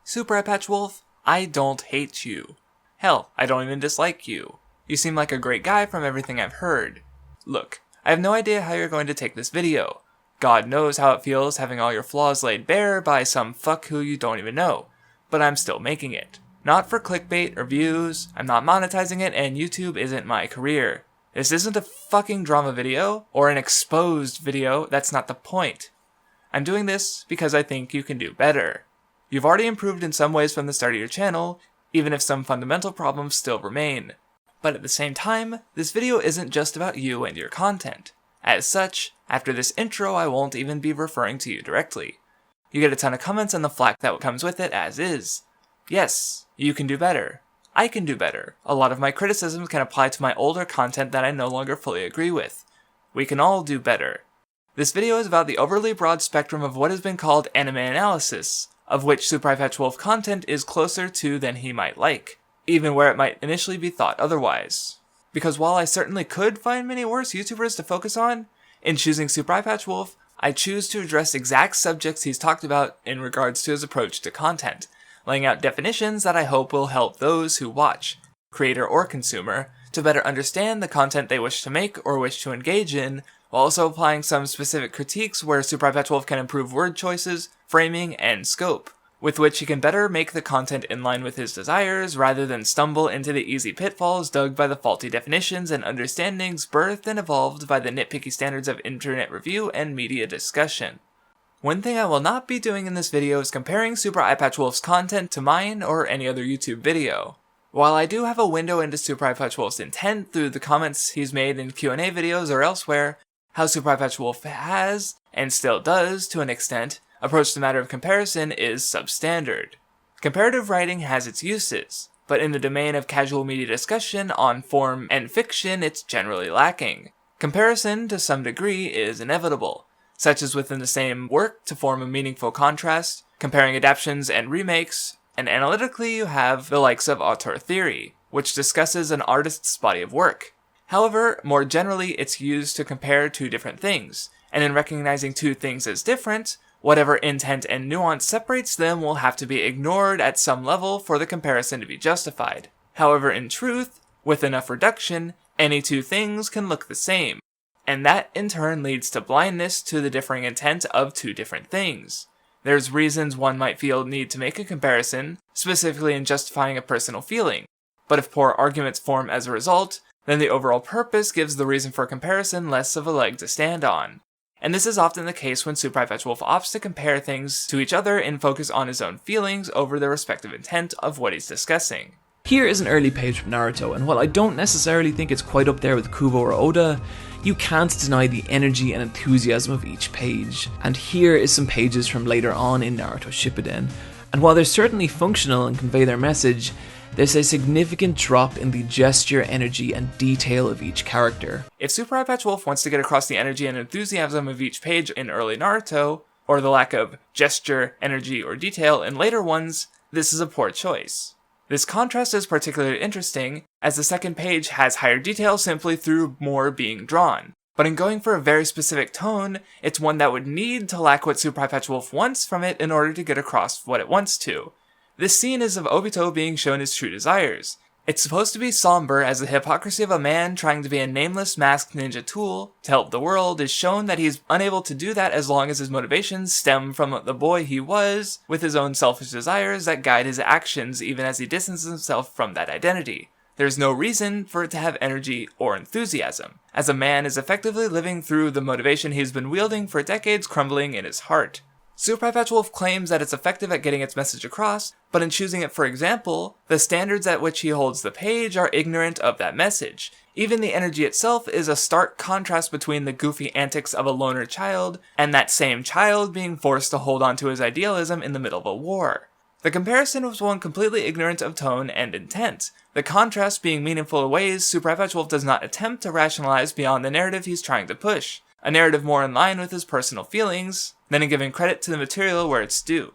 Super Eyepatch Wolf, I don't hate you. Hell, I don't even dislike you. You seem like a great guy from everything I've heard. Look, I have no idea how you're going to take this video. God knows how it feels having all your flaws laid bare by some fuck who you don't even know. But I'm still making it. Not for clickbait or views, I'm not monetizing it, and YouTube isn't my career. This isn't a fucking drama video, or an exposed video, that's not the point. I'm doing this because I think you can do better. You've already improved in some ways from the start of your channel, even if some fundamental problems still remain. But at the same time, this video isn't just about you and your content. As such, after this intro I won't even be referring to you directly. You get a ton of comments and the flack that comes with it as is. Yes, you can do better. I can do better. A lot of my criticisms can apply to my older content that I no longer fully agree with. We can all do better. This video is about the overly broad spectrum of what has been called anime analysis, of which Super Eyepatch Wolf content is closer to than he might like, even where it might initially be thought otherwise. Because while I certainly could find many worse YouTubers to focus on, in choosing Super Eyepatch Wolf, I choose to address exact subjects he's talked about in regards to his approach to content, laying out definitions that I hope will help those who watch, creator or consumer, to better understand the content they wish to make or wish to engage in, while also applying some specific critiques where Super Eyepatch Wolf can improve word choices, framing, and scope, with which he can better make the content in line with his desires rather than stumble into the easy pitfalls dug by the faulty definitions and understandings birthed and evolved by the nitpicky standards of internet review and media discussion. One thing I will not be doing in this video is comparing Super Eyepatch Wolf's content to mine or any other YouTube video. While I do have a window into Super Eyepatch Wolf's intent through the comments he's made in Q&A videos or elsewhere, how Super Eyepatch Wolf has, and still does to an extent, approach the matter of comparison is substandard. Comparative writing has its uses, but in the domain of casual media discussion on form and fiction it's generally lacking. Comparison to some degree is inevitable, such as within the same work to form a meaningful contrast, comparing adaptations and remakes, and analytically you have the likes of auteur theory, which discusses an artist's body of work. However, more generally it's used to compare two different things, and in recognizing two things as different, whatever intent and nuance separates them will have to be ignored at some level for the comparison to be justified. However, in truth, with enough reduction, any two things can look the same, and that in turn leads to blindness to the differing intent of two different things. There's reasons one might feel need to make a comparison, specifically in justifying a personal feeling, but if poor arguments form as a result, then the overall purpose gives the reason for comparison less of a leg to stand on. And this is often the case when Super Eyepatch Wolf opts to compare things to each other and focus on his own feelings over the respective intent of what he's discussing. Here is an early page from Naruto, and while I don't necessarily think it's quite up there with Kubo or Oda, you can't deny the energy and enthusiasm of each page. And here is some pages from later on in Naruto Shippuden, and while they're certainly functional and convey their message, there's a significant drop in the gesture, energy, and detail of each character. If Super Eyepatch Wolf wants to get across the energy and enthusiasm of each page in early Naruto, or the lack of gesture, energy, or detail in later ones, this is a poor choice. This contrast is particularly interesting, as the second page has higher detail simply through more being drawn. But in going for a very specific tone, it's one that would need to lack what Super Eyepatch Wolf wants from it in order to get across what it wants to. This scene is of Obito being shown his true desires. It's supposed to be somber as the hypocrisy of a man trying to be a nameless masked ninja tool to help the world is shown that he's unable to do that as long as his motivations stem from the boy he was, with his own selfish desires that guide his actions even as he distances himself from that identity. There's no reason for it to have energy or enthusiasm, as a man is effectively living through the motivation he's been wielding for decades crumbling in his heart. Super Eyepatch Wolf claims that it's effective at getting its message across, but in choosing it for example, the standards at which he holds the page are ignorant of that message. Even the energy itself is a stark contrast between the goofy antics of a loner child, and that same child being forced to hold on to his idealism in the middle of a war. The comparison was one completely ignorant of tone and intent, the contrast being meaningful in ways Super Eyepatch Wolf does not attempt to rationalize beyond the narrative he's trying to push, a narrative more in line with his personal feelings, than in giving credit to the material where it's due.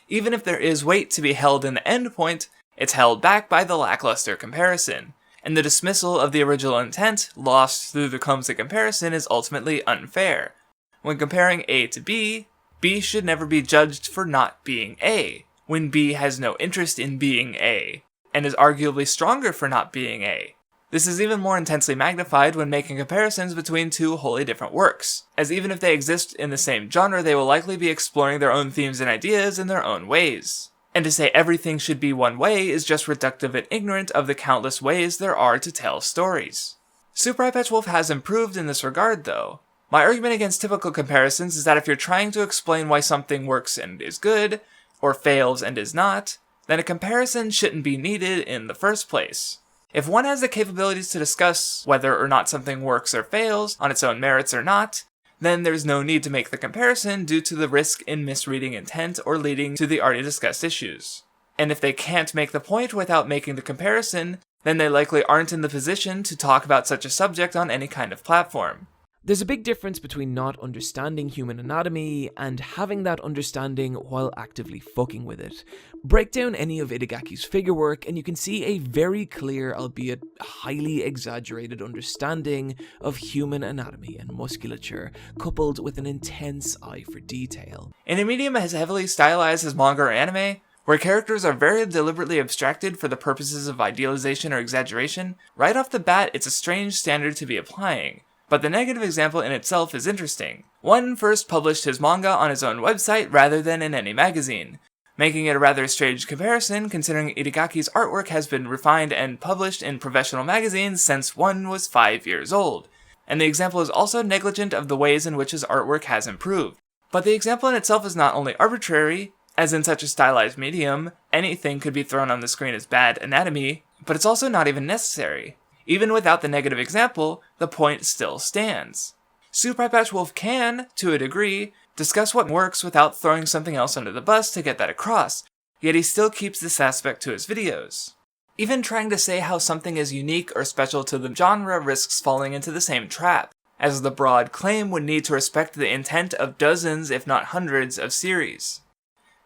Even if there is weight to be held in the end point, it's held back by the lackluster comparison, and the dismissal of the original intent lost through the clumsy comparison is ultimately unfair. When comparing A to B, B should never be judged for not being A, when B has no interest in being A, and is arguably stronger for not being A. This is even more intensely magnified when making comparisons between two wholly different works, as even if they exist in the same genre, they will likely be exploring their own themes and ideas in their own ways. And to say everything should be one way is just reductive and ignorant of the countless ways there are to tell stories. Super Eyepatch Wolf has improved in this regard, though. My argument against typical comparisons is that if you're trying to explain why something works and is good, or fails and is not, then a comparison shouldn't be needed in the first place. If one has the capabilities to discuss whether or not something works or fails on its own merits or not, then there's no need to make the comparison due to the risk in misreading intent or leading to the already discussed issues. And if they can't make the point without making the comparison, then they likely aren't in the position to talk about such a subject on any kind of platform. There's a big difference between not understanding human anatomy and having that understanding while actively fucking with it. Break down any of Itagaki's figure work and you can see a very clear, albeit highly exaggerated understanding of human anatomy and musculature, coupled with an intense eye for detail. In a medium as heavily stylized as manga or anime, where characters are very deliberately abstracted for the purposes of idealization or exaggeration, right off the bat it's a strange standard to be applying. But the negative example in itself is interesting. One first published his manga on his own website rather than in any magazine, making it a rather strange comparison considering Itagaki's artwork has been refined and published in professional magazines since one was 5 years old. And the example is also negligent of the ways in which his artwork has improved. But the example in itself is not only arbitrary, as in such a stylized medium, anything could be thrown on the screen as bad anatomy, but it's also not even necessary. Even without the negative example, the point still stands. Super Eyepatch Wolf can, to a degree, discuss what works without throwing something else under the bus to get that across, yet he still keeps this aspect to his videos. Even trying to say how something is unique or special to the genre risks falling into the same trap, as the broad claim would need to respect the intent of dozens, if not hundreds, of series.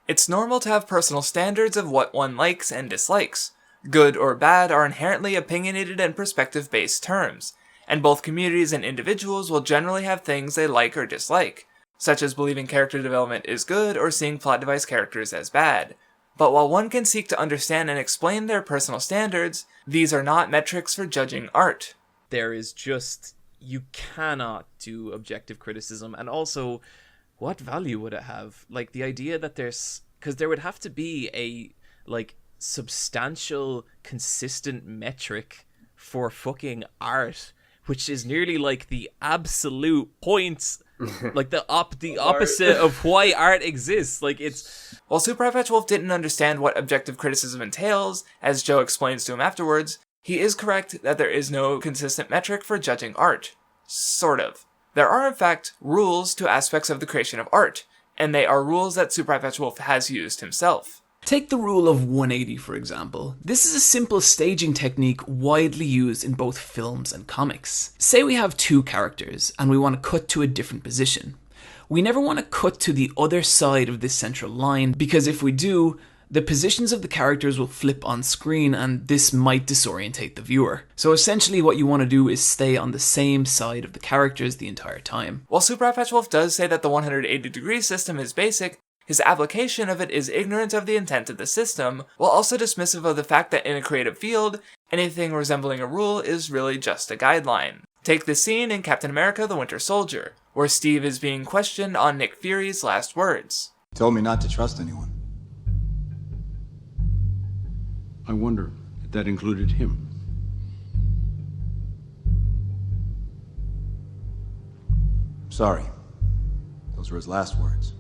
It's normal to have personal standards of what one likes and dislikes. Good or bad are inherently opinionated and perspective-based terms, and both communities and individuals will generally have things they like or dislike, such as believing character development is good or seeing plot device characters as bad. But while one can seek to understand and explain their personal standards, these are not metrics for judging art. There is just... you cannot do objective criticism, and also, what value would it have? Like, the idea that there's... because there would have to be a, like, substantial, consistent metric for fucking art, which is nearly like the absolute points, like the opposite of why art exists. Like, it's... While Super Eyepatch Wolf didn't understand what objective criticism entails, as Joe explains to him afterwards, he is correct that there is no consistent metric for judging art. Sort of. There are, in fact, rules to aspects of the creation of art, and they are rules that Super Eyepatch Wolf has used himself. Take the rule of 180, for example. This is a simple staging technique widely used in both films and comics. Say we have two characters, and we want to cut to a different position. We never want to cut to the other side of this central line, because if we do, the positions of the characters will flip on screen, and this might disorientate the viewer. So essentially what you want to do is stay on the same side of the characters the entire time. While Super Eyepatch Wolf does say that the 180-degree system is basic, his application of it is ignorant of the intent of the system, while also dismissive of the fact that in a creative field, anything resembling a rule is really just a guideline. Take the scene in Captain America: The Winter Soldier, where Steve is being questioned on Nick Fury's last words. He told me not to trust anyone. I wonder if that included him. Sorry. Those were his last words.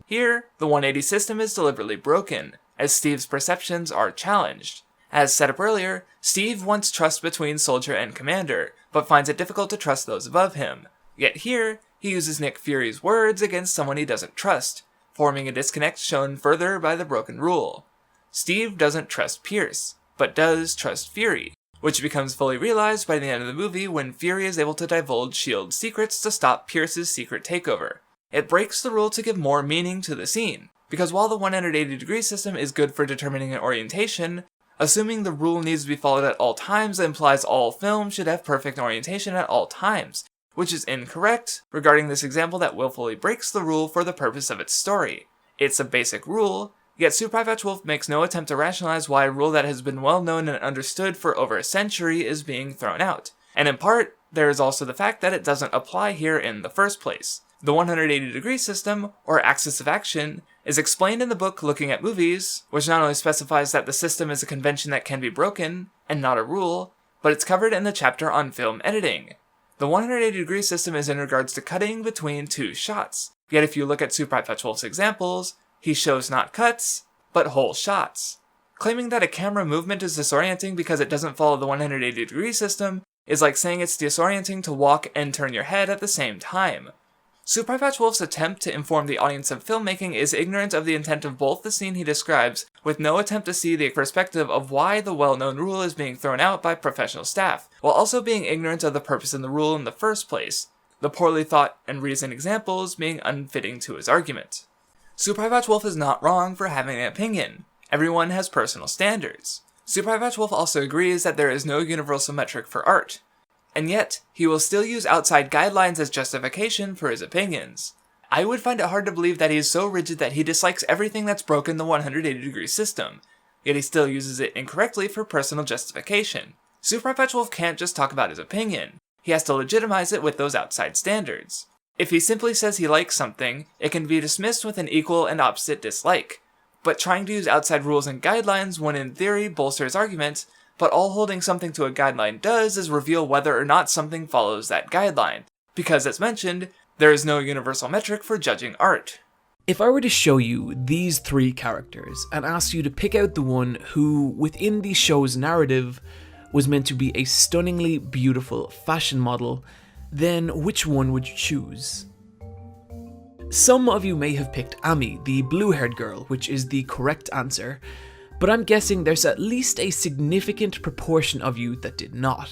Here, the 180 system is deliberately broken, as Steve's perceptions are challenged. As set up earlier, Steve wants trust between soldier and commander, but finds it difficult to trust those above him. Yet here, he uses Nick Fury's words against someone he doesn't trust, forming a disconnect shown further by the broken rule. Steve doesn't trust Pierce, but does trust Fury, which becomes fully realized by the end of the movie when Fury is able to divulge S.H.I.E.L.D. secrets to stop Pierce's secret takeover. It breaks the rule to give more meaning to the scene, because while the 180-degree system is good for determining an orientation, assuming the rule needs to be followed at all times implies all films should have perfect orientation at all times, which is incorrect regarding this example that willfully breaks the rule for the purpose of its story. It's a basic rule, yet Super Eyepatch Wolf makes no attempt to rationalize why a rule that has been well known and understood for over a century is being thrown out. And in part, there is also the fact that it doesn't apply here in the first place. The 180-degree system, or axis of action, is explained in the book Looking at Movies, which not only specifies that the system is a convention that can be broken, and not a rule, but it's covered in the chapter on film editing. The 180-degree system is in regards to cutting between two shots, yet if you look at Super Eyepatch Wolf's examples, he shows not cuts, but whole shots. Claiming that a camera movement is disorienting because it doesn't follow the 180-degree system is like saying it's disorienting to walk and turn your head at the same time. Super Eyepatch Wolf's attempt to inform the audience of filmmaking is ignorant of the intent of both the scene he describes, with no attempt to see the perspective of why the well-known rule is being thrown out by professional staff, while also being ignorant of the purpose of the rule in the first place, the poorly thought and reasoned examples being unfitting to his argument. Super Eyepatch Wolf is not wrong for having an opinion. Everyone has personal standards. Super Eyepatch Wolf also agrees that there is no universal metric for art. And yet, he will still use outside guidelines as justification for his opinions. I would find it hard to believe that he is so rigid that he dislikes everything that's broken the 180-degree system, yet he still uses it incorrectly for personal justification. Super Eyepatch Wolf can't just talk about his opinion. He has to legitimize it with those outside standards. If he simply says he likes something, it can be dismissed with an equal and opposite dislike. But trying to use outside rules and guidelines when in theory bolster his argument, but all holding something to a guideline does is reveal whether or not something follows that guideline, because as mentioned, there is no universal metric for judging art. If I were to show you these three characters and ask you to pick out the one who, within the show's narrative, was meant to be a stunningly beautiful fashion model, then which one would you choose? Some of you may have picked Ami, the blue-haired girl, which is the correct answer, but I'm guessing there's at least a significant proportion of you that did not.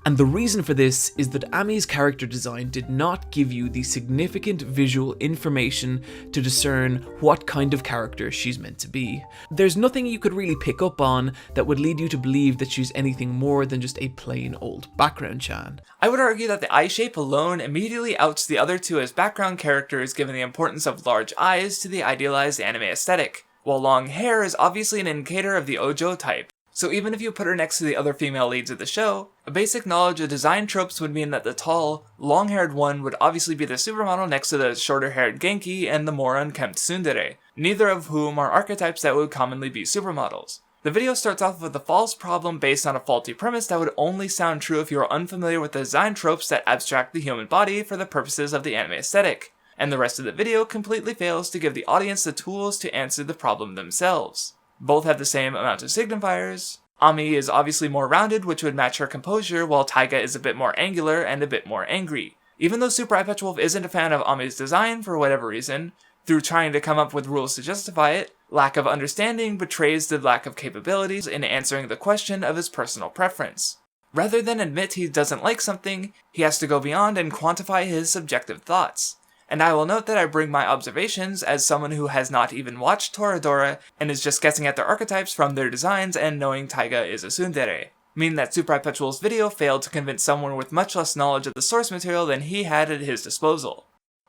And the reason for this is that Ami's character design did not give you the significant visual information to discern what kind of character she's meant to be. There's nothing you could really pick up on that would lead you to believe that she's anything more than just a plain old background Chan. I would argue that the eye shape alone immediately outs the other two as background characters given the importance of large eyes to the idealized anime aesthetic, while long hair is obviously an indicator of the Ojo type. So even if you put her next to the other female leads of the show, a basic knowledge of design tropes would mean that the tall, long-haired one would obviously be the supermodel next to the shorter-haired Genki and the more unkempt tsundere, neither of whom are archetypes that would commonly be supermodels. The video starts off with a false problem based on a faulty premise that would only sound true if you are unfamiliar with the design tropes that abstract the human body for the purposes of the anime aesthetic, and the rest of the video completely fails to give the audience the tools to answer the problem themselves. Both have the same amount of signifiers. Ami is obviously more rounded, which would match her composure, while Taiga is a bit more angular and a bit more angry. Even though Super Eyepatch Wolf isn't a fan of Ami's design for whatever reason, through trying to come up with rules to justify it, lack of understanding betrays the lack of capabilities in answering the question of his personal preference. Rather than admit he doesn't like something, he has to go beyond and quantify his subjective thoughts. And I will note that I bring my observations as someone who has not even watched Toradora and is just guessing at their archetypes from their designs and knowing Taiga is a tsundere, meaning that Super Eyepatch Wolf's video failed to convince someone with much less knowledge of the source material than he had at his disposal.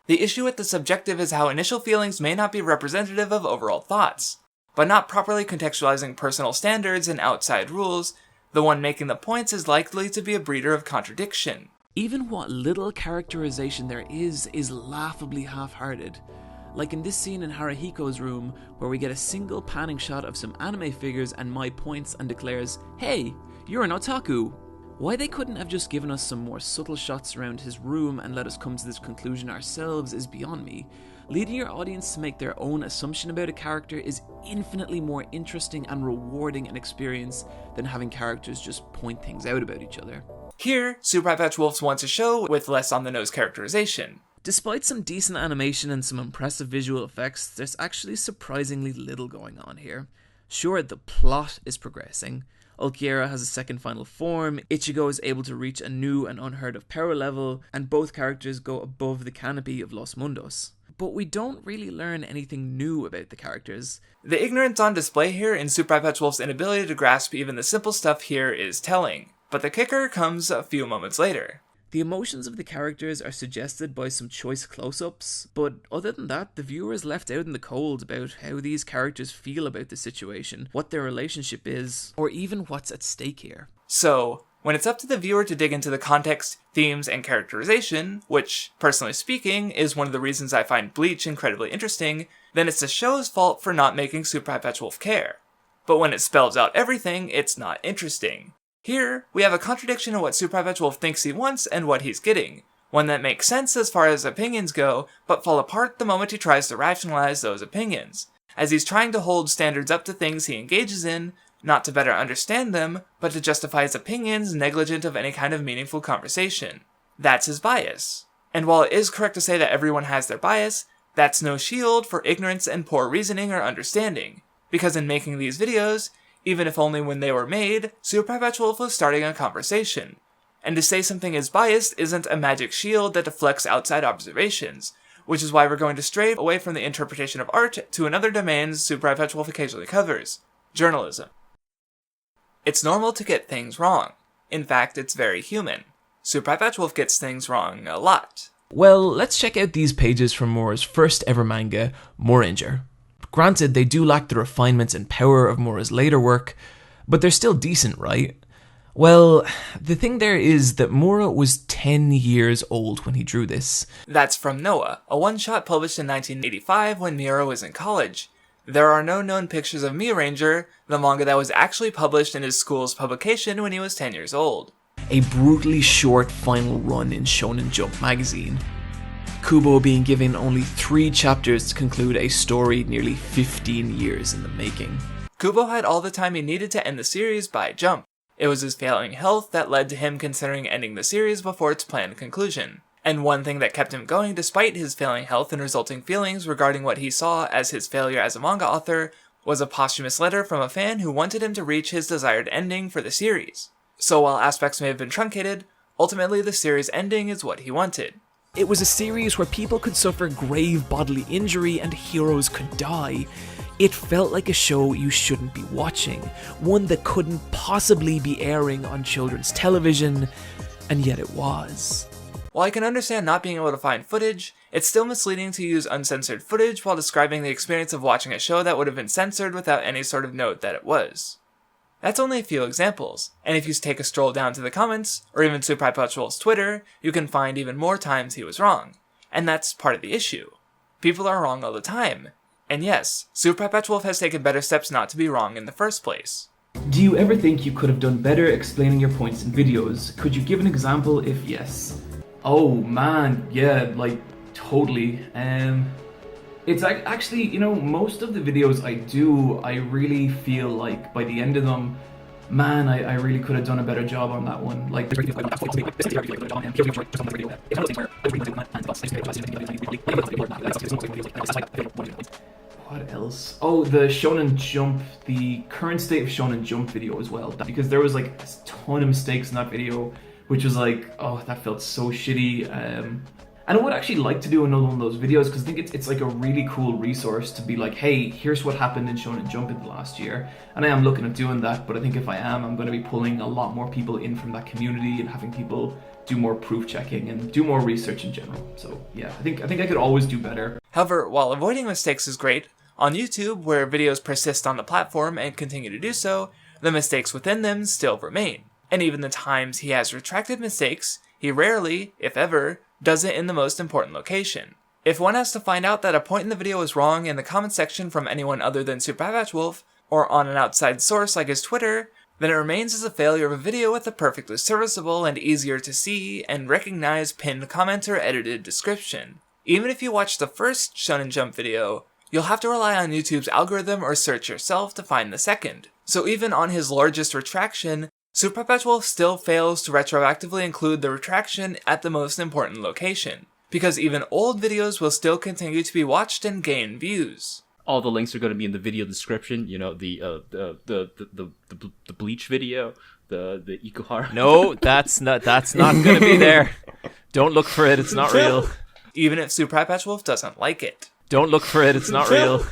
The issue with the subjective is how initial feelings may not be representative of overall thoughts. By not properly contextualizing personal standards and outside rules, the one making the points is likely to be a breeder of contradiction. Even what little characterization there is laughably half-hearted. Like in this scene in Haruhiko's room, where we get a single panning shot of some anime figures and Mai points and declares, "Hey, you're an otaku." Why they couldn't have just given us some more subtle shots around his room and let us come to this conclusion ourselves is beyond me. Leading your audience to make their own assumption about a character is infinitely more interesting and rewarding an experience than having characters just point things out about each other. Here, Super Eyepatch Wolf wants a show with less on-the-nose characterization. Despite some decent animation and some impressive visual effects, there's actually surprisingly little going on here. Sure, the plot is progressing. Ulquiera has a second final form, Ichigo is able to reach a new and unheard of power level, and both characters go above the canopy of Los Mundos. But we don't really learn anything new about the characters. The ignorance on display here in Super Eyepatch Wolf's inability to grasp even the simple stuff here is telling. But the kicker comes a few moments later. The emotions of the characters are suggested by some choice close-ups, but other than that, the viewer is left out in the cold about how these characters feel about the situation, what their relationship is, or even what's at stake here. So, when it's up to the viewer to dig into the context, themes, and characterization, which, personally speaking, is one of the reasons I find Bleach incredibly interesting, then it's the show's fault for not making Super Eyepatch Wolf care. But when it spells out everything, it's not interesting. Here, we have a contradiction of what Super Eyepatch Wolf thinks he wants and what he's getting. One that makes sense as far as opinions go, but fall apart the moment he tries to rationalize those opinions, as he's trying to hold standards up to things he engages in, not to better understand them, but to justify his opinions negligent of any kind of meaningful conversation. That's his bias. And while it is correct to say that everyone has their bias, that's no shield for ignorance and poor reasoning or understanding. Because in making these videos, even if only when they were made, Super Eyepatch Wolf was starting a conversation. And to say something is biased isn't a magic shield that deflects outside observations, which is why we're going to stray away from the interpretation of art to another domain Super Eyepatch Wolf occasionally covers: journalism. It's normal to get things wrong. In fact, it's very human. Super Eyepatch Wolf gets things wrong a lot. Well, let's check out these pages from Mora's first ever manga, Moranger. Granted, they do lack the refinements and power of Mora's later work, but they're still decent, right? Well, the thing there is that Mora was 10 years old when he drew this. That's from Noah, a one-shot published in 1985 when Miura was in college. There are no known pictures of Moranger, the manga that was actually published in his school's publication when he was 10 years old. A brutally short final run in Shonen Jump magazine. Kubo being given only 3 chapters to conclude a story nearly 15 years in the making. Kubo had all the time he needed to end the series by Jump. It was his failing health that led to him considering ending the series before its planned conclusion. And one thing that kept him going despite his failing health and resulting feelings regarding what he saw as his failure as a manga author was a posthumous letter from a fan who wanted him to reach his desired ending for the series. So while aspects may have been truncated, ultimately the series ending is what he wanted. It was a series where people could suffer grave bodily injury and heroes could die. It felt like a show you shouldn't be watching, one that couldn't possibly be airing on children's television, and yet it was. While I can understand not being able to find footage, it's still misleading to use uncensored footage while describing the experience of watching a show that would have been censored without any sort of note that it was. That's only a few examples, and if you take a stroll down to the comments, or even Super Eyepatch Wolf's Twitter, you can find even more times he was wrong. And that's part of the issue. People are wrong all the time. And yes, Super Eyepatch Wolf has taken better steps not to be wrong in the first place. Do you ever think you could have done better explaining your points in videos? Could you give an example if yes? Oh man, yeah, like, totally. It's like, actually, you know, most of the videos I do, I really feel like by the end of them, man, I really could have done a better job on that one. Like, what else? Oh, the Shonen Jump, the current state of Shonen Jump video as well. Because there was like a ton of mistakes in that video, which was like, oh, that felt so shitty. And I would actually like to do another one of those videos because I think it's like a really cool resource to be like, hey, here's what happened in Shonen Jump in the last year. And I am looking at doing that, but I think if I am, I'm going to be pulling a lot more people in from that community and having people do more proof checking and do more research in general. So yeah, I think I could always do better. However, while avoiding mistakes is great, on YouTube, where videos persist on the platform and continue to do so, the mistakes within them still remain. And even the times he has retracted mistakes, he rarely, if ever, does it in the most important location. If one has to find out that a point in the video is wrong in the comment section from anyone other than Super Eyepatch Wolf, or on an outside source like his Twitter, then it remains as a failure of a video with a perfectly serviceable and easier to see and recognize pinned comment or edited description. Even if you watch the first Shonen Jump video, you'll have to rely on YouTube's algorithm or search yourself to find the second. So even on his largest retraction, Super Eyepatch Wolf still fails to retroactively include the retraction at the most important location, because even old videos will still continue to be watched and gain views. All the links are going to be in the video description. You know, the Bleach video, the Ikuhara. No, that's not going to be there. Don't look for it. It's not real. Even if Super Eyepatch Wolf doesn't like it. Don't look for it. It's not real.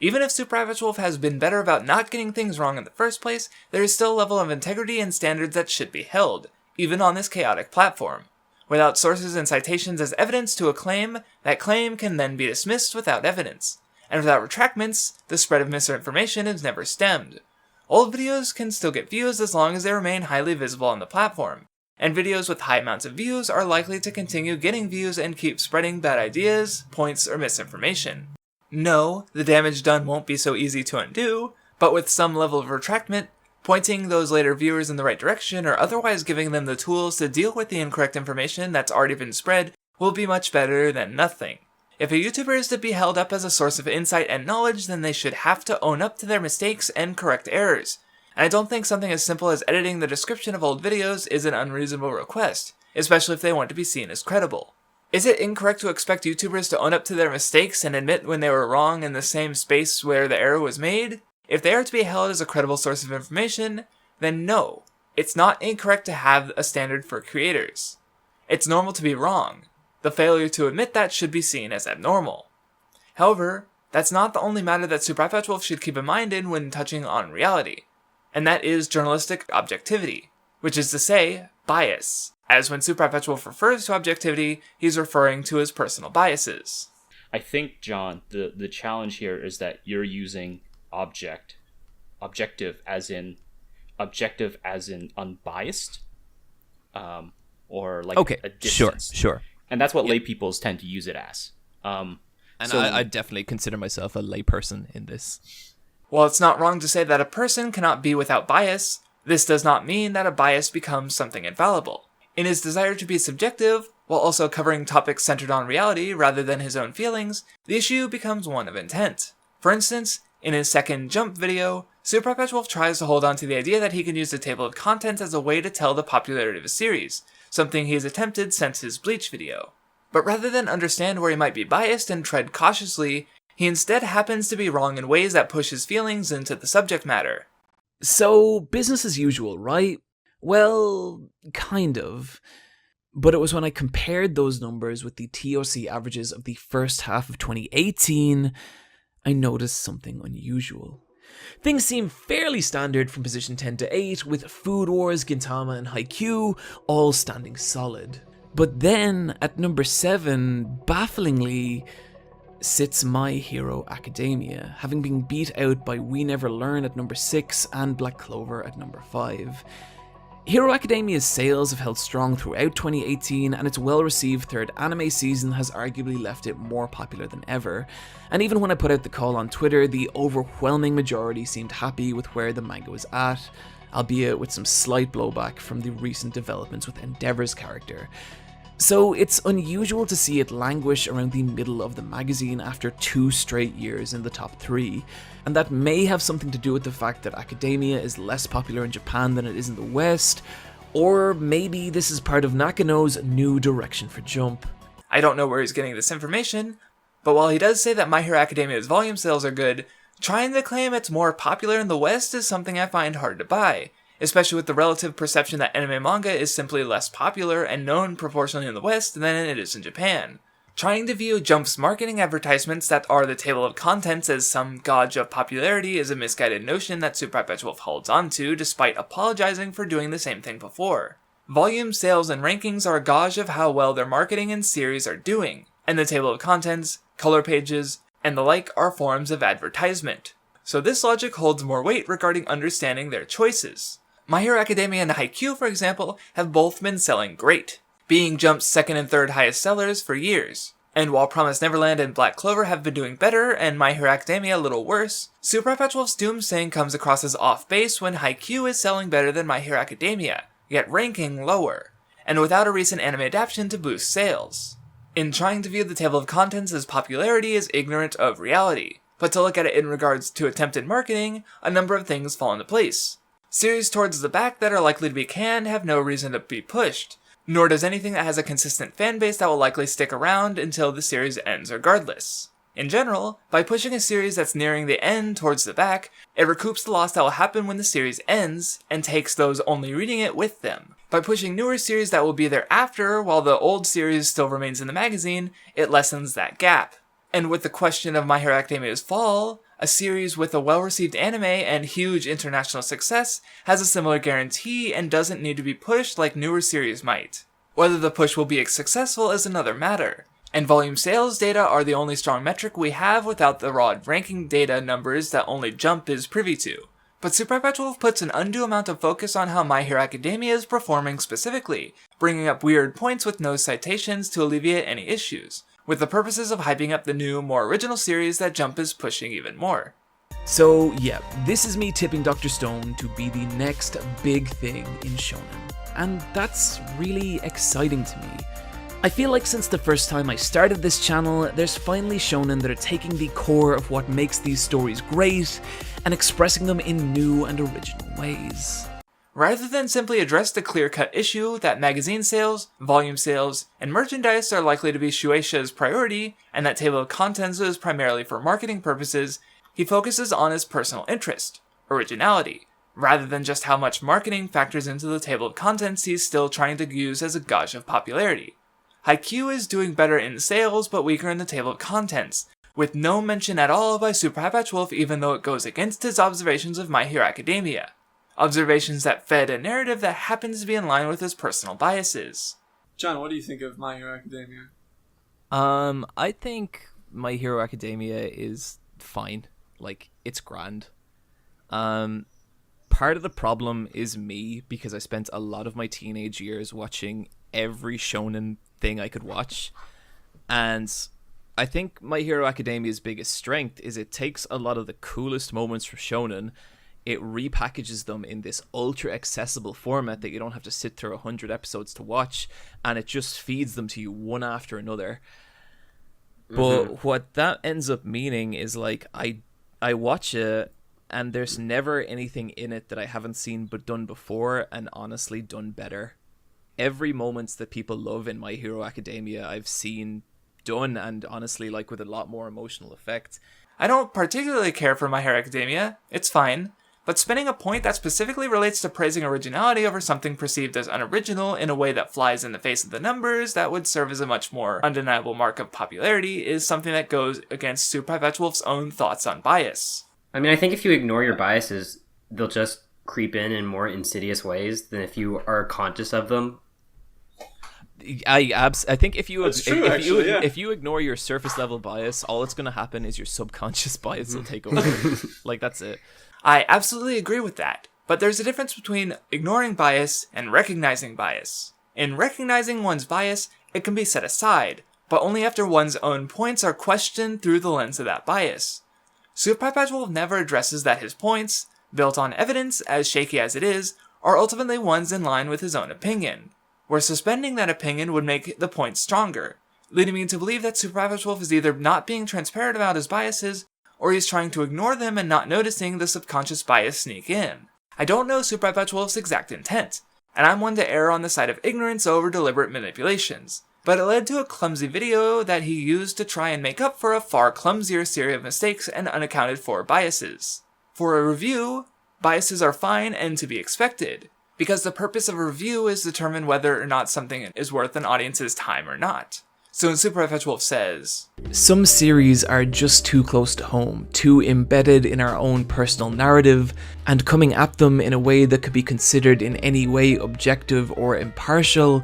Even if Super Eyepatch Wolf has been better about not getting things wrong in the first place, there is still a level of integrity and standards that should be held, even on this chaotic platform. without sources and citations as evidence to a claim, that claim can then be dismissed without evidence. And without retractments, the spread of misinformation is never stemmed. Old videos can still get views as long as they remain highly visible on the platform, and videos with high amounts of views are likely to continue getting views and keep spreading bad ideas, points, or misinformation. No, the damage done won't be so easy to undo, but with some level of retractment, pointing those later viewers in the right direction or otherwise giving them the tools to deal with the incorrect information that's already been spread will be much better than nothing. If a YouTuber is to be held up as a source of insight and knowledge, then they should have to own up to their mistakes and correct errors. And I don't think something as simple as editing the description of old videos is an unreasonable request, especially if they want to be seen as credible. Is it incorrect to expect YouTubers to own up to their mistakes and admit when they were wrong in the same space where the error was made? If they are to be held as a credible source of information, then no, it's not incorrect to have a standard for creators. It's normal to be wrong. The failure to admit that should be seen as abnormal. However, that's not the only matter that Eyepatch should keep in mind when touching on reality, and that is journalistic objectivity, which is to say, bias, as when Eyepatch refers to objectivity, he's referring to his personal biases. I think, John, the challenge here is that you're using objective as in unbiased, or like a distance. Sure. And that's what lay peoples tend to use it as. I definitely consider myself a layperson in this. While it's not wrong to say that a person cannot be without bias, this does not mean that a bias becomes something infallible. In his desire to be subjective, while also covering topics centered on reality rather than his own feelings, the issue becomes one of intent. For instance, in his second Jump video, Eyepatch tries to hold on to the idea that he can use the table of contents as a way to tell the popularity of a series, something he has attempted since his Bleach video. But rather than understand where he might be biased and tread cautiously, he instead happens to be wrong in ways that push his feelings into the subject matter. So, business as usual, right? Well, kind of. But it was when I compared those numbers with the TOC averages of the first half of 2018, I noticed something unusual. Things seem fairly standard from position 10 to 8, with Food Wars, Gintama, and Haikyuu all standing solid. But then, at number 7, bafflingly, sits My Hero Academia, having been beat out by We Never Learn at number 6 and Black Clover at number 5. Hero Academia's sales have held strong throughout 2018, and its well-received third anime season has arguably left it more popular than ever. And even when I put out the call on Twitter, the overwhelming majority seemed happy with where the manga was at, albeit with some slight blowback from the recent developments with Endeavor's character. So it's unusual to see it languish around the middle of the magazine after 2 straight years in the top 3, and that may have something to do with the fact that Academia is less popular in Japan than it is in the West, or maybe this is part of Nakano's new direction for Jump. I don't know where he's getting this information, but while he does say that My Hero Academia's volume sales are good, trying to claim it's more popular in the West is something I find hard to buy, especially with the relative perception that anime manga is simply less popular and known proportionally in the West than it is in Japan. Trying to view Jump's marketing advertisements that are the table of contents as some gauge of popularity is a misguided notion that Eyepatch holds onto, despite apologizing for doing the same thing before. Volume, sales, and rankings are a gauge of how well their marketing and series are doing, and the table of contents, color pages, and the like are forms of advertisement. So this logic holds more weight regarding understanding their choices. My Hero Academia and Haikyuu, for example, have both been selling great, being Jump's second and third highest sellers for years. And while Promised Neverland and Black Clover have been doing better, and My Hero Academia a little worse, Eyepatch's doomsaying comes across as off base when Haikyuu is selling better than My Hero Academia, yet ranking lower, and without a recent anime adaptation to boost sales. In trying to view the table of contents as popularity is ignorant of reality, but to look at it in regards to attempted marketing, a number of things fall into place. Series towards the back that are likely to be canned have no reason to be pushed, nor does anything that has a consistent fanbase that will likely stick around until the series ends regardless. In general, by pushing a series that's nearing the end towards the back, it recoups the loss that will happen when the series ends, and takes those only reading it with them. By pushing newer series that will be there after, while the old series still remains in the magazine, it lessens that gap. And with the question of My Hero Academia's fall, a series with a well-received anime and huge international success has a similar guarantee and doesn't need to be pushed like newer series might. Whether the push will be successful is another matter, and volume sales data are the only strong metric we have without the raw ranking data numbers that only Jump is privy to. But Super Eyepatch Wolf puts an undue amount of focus on how My Hero Academia is performing specifically, bringing up weird points with no citations to alleviate any issues, with the purposes of hyping up the new, more original series that Jump is pushing even more. So yeah, this is me tipping Dr. Stone to be the next big thing in shonen, and that's really exciting to me. I feel like since the first time I started this channel, there's finally shonen that are taking the core of what makes these stories great and expressing them in new and original ways. Rather than simply address the clear-cut issue that magazine sales, volume sales, and merchandise are likely to be Shueisha's priority, and that table of contents is primarily for marketing purposes, he focuses on his personal interest, originality, rather than just how much marketing factors into the table of contents he's still trying to use as a gauge of popularity. Haikyuu is doing better in sales but weaker in the table of contents, with no mention at all by Super Eyepatch Wolf even though it goes against his observations of My Hero Academia. Observations that fed a narrative that happens to be in line with his personal biases. John, what do you think of My Hero Academia? I think My Hero Academia is fine. Like, it's grand. Part of the problem is me, because I spent a lot of my teenage years watching every shonen thing I could watch, and I think My Hero Academia's biggest strength is it takes a lot of the coolest moments from shonen, it repackages them in this ultra accessible format that you don't have to sit through 100 episodes to watch, and it just feeds them to you one after another. But what that ends up meaning is, like, I watch it and there's never anything in it that I haven't seen but done before, and honestly done better. Every moments that people love in My Hero Academia I've seen done, and honestly, like, with a lot more emotional effect. I don't particularly care for My Hero Academia, it's fine, but spinning a point that specifically relates to praising originality over something perceived as unoriginal in a way that flies in the face of the numbers that would serve as a much more undeniable mark of popularity is something that goes against Super Eyepatch Wolf's own thoughts on bias. I mean, I think if you ignore your biases, they'll just creep in more insidious ways than if you are conscious of them. I think if you That's true, actually, yeah. if you ignore your surface level bias, all that's going to happen is your subconscious bias will take over. Like, that's it. I absolutely agree with that, but there's a difference between ignoring bias and recognizing bias. In recognizing one's bias, it can be set aside, but only after one's own points are questioned through the lens of that bias. Super Eyepatch Wolf never addresses that his points, built on evidence as shaky as it is, are ultimately ones in line with his own opinion, where suspending that opinion would make the points stronger, leading me to believe that Super Eyepatch Wolf is either not being transparent about his biases, or he's trying to ignore them and not noticing the subconscious bias sneak in. I don't know Super Eyepatch Wolf's exact intent, and I'm one to err on the side of ignorance over deliberate manipulations, but it led to a clumsy video that he used to try and make up for a far clumsier series of mistakes and unaccounted for biases. For a review, biases are fine and to be expected, because the purpose of a review is to determine whether or not something is worth an audience's time or not. So when Super Eyepatch Wolf says, some series are just too close to home, too embedded in our own personal narrative, and coming at them in a way that could be considered in any way objective or impartial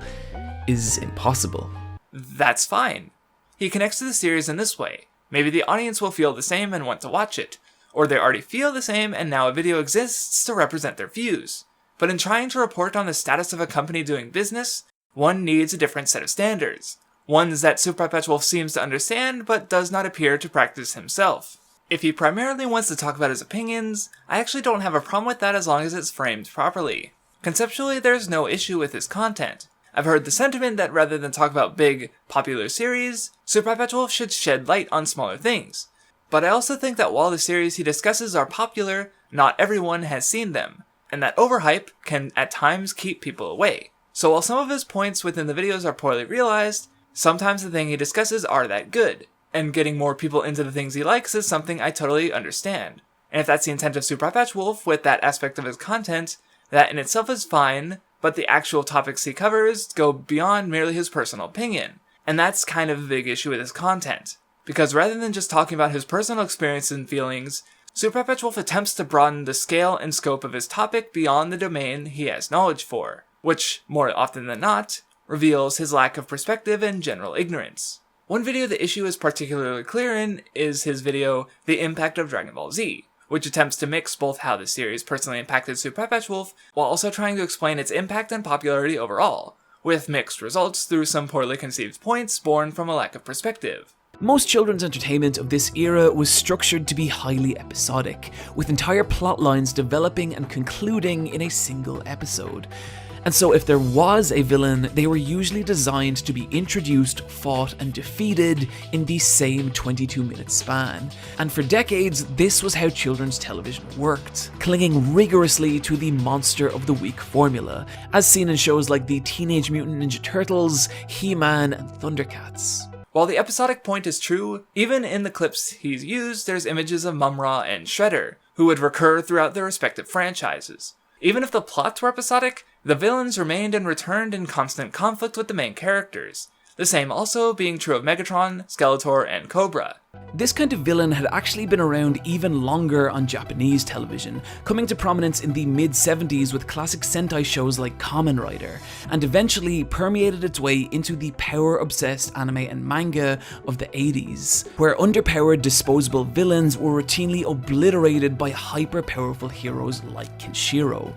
is impossible. That's fine. He connects to the series in this way. Maybe the audience will feel the same and want to watch it, or they already feel the same and now a video exists to represent their views. But in trying to report on the status of a company doing business, one needs a different set of standards. Ones that Super Eyepatch Wolf seems to understand but does not appear to practice himself. If he primarily wants to talk about his opinions, I actually don't have a problem with that as long as it's framed properly. Conceptually, there's no issue with his content. I've heard the sentiment that rather than talk about big, popular series, Super Eyepatch Wolf should shed light on smaller things. But I also think that while the series he discusses are popular, not everyone has seen them, and that overhype can at times keep people away. So while some of his points within the videos are poorly realized, sometimes the things he discusses are that good, and getting more people into the things he likes is something I totally understand. And if that's the intent of Super Eyepatch Wolf with that aspect of his content, that in itself is fine, but the actual topics he covers go beyond merely his personal opinion. And that's kind of a big issue with his content. Because rather than just talking about his personal experience and feelings, Super Eyepatch Wolf attempts to broaden the scale and scope of his topic beyond the domain he has knowledge for, which, more often than not, reveals his lack of perspective and general ignorance. One video the issue is particularly clear in is his video, The Impact of Dragon Ball Z, which attempts to mix both how the series personally impacted Super Eyepatch Wolf, while also trying to explain its impact and popularity overall, with mixed results through some poorly conceived points born from a lack of perspective. Most children's entertainment of this era was structured to be highly episodic, with entire plot lines developing and concluding in a single episode. And so if there was a villain, they were usually designed to be introduced, fought, and defeated in the same 22-minute span. And for decades, this was how children's television worked, clinging rigorously to the monster of the week formula, as seen in shows like the Teenage Mutant Ninja Turtles, He-Man, and Thundercats. While the episodic point is true, even in the clips he's used, there's images of Mum-Ra and Shredder, who would recur throughout their respective franchises. Even if the plots were episodic, the villains remained and returned in constant conflict with the main characters, the same also being true of Megatron, Skeletor, and Cobra. This kind of villain had actually been around even longer on Japanese television, coming to prominence in the mid-70s with classic Sentai shows like Kamen Rider, and eventually permeated its way into the power-obsessed anime and manga of the 80s, where underpowered disposable villains were routinely obliterated by hyper-powerful heroes like Kenshiro.